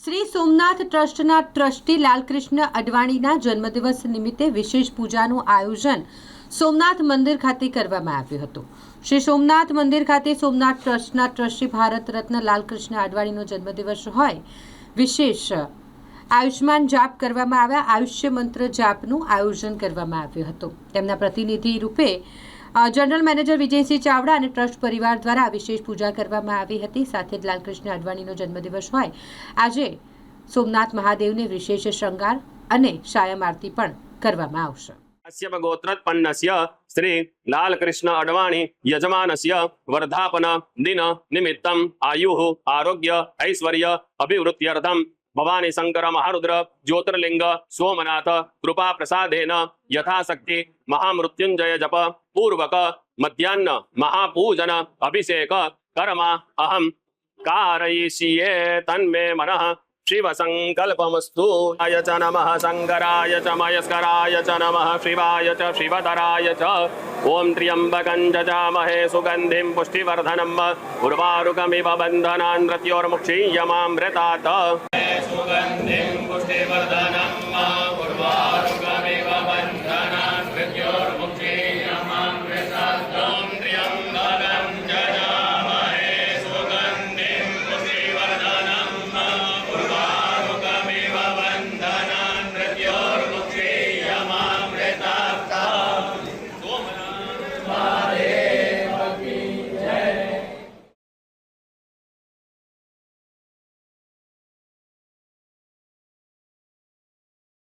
શ્રી સોમનાથ ટ્રસ્ટના ટ્રસ્ટી લાલકૃષ્ણ અડવાણીના જન્મદિવસ નિમિત્તે વિશેષ પૂજાનું આયોજન સોમનાથ મંદિર ખાતે કરવામાં આવ્યું હતું। શ્રી સોમનાથ મંદિર ખાતે સોમનાથ ટ્રસ્ટના ટ્રસ્ટી ભારત રત્ન લાલકૃષ્ણ અડવાણીનો જન્મદિવસ હોય વિશેષ આયુષ્માન જાપ કરવામાં આવ્યા। આયુષ્ય મંત્ર જાપનું આયોજન કરવામાં આવ્યું હતું। તેમના પ્રતિનિધિ રૂપે जनरल मैनेजर विजयसिंह चावड़ा और ट्रस्ट परिवार द्वारा विशेष पूजा करवामां आवी हती। साथ ज लालकृष्ण अडवाणीनो जन्मदिवस होय आजे सोमनाथ महादेव ने विशेष श्रृंगार और सायम आरती पण करवामां आवशे। अस्य गोत्रोत्पन्नस्य श्री लालकृष्ण अडवाणी यजमानस्य वर्धापन दिन निमित्तम् आयुः आरोग्य ऐश्वर्य अभिवृद्ध्यर्थं भवानी शंकर महारुद्र ज्योतिर्लिंग सोमनाथ कृपा प्रसादेन यथाशक्ति महामृत्युंजय जप पूर्वक मध्याह्न महापूजन अभिषेक कर्मा अहम कारयिष्ये तन्मे मनः शिव संकल्पमस्तु। आय च नमः शंकराय च मयस्कराय च नमः शिवाय च शिवतराय च ओम त्र्यंबकं जजामहे सुगंधिं पुष्टिवर्धनम् उर्वारुकमिव बन्धनान् मृत्योर्मुक्षीयमामृतात् सुगंधिं पुष्टिवर्धनम्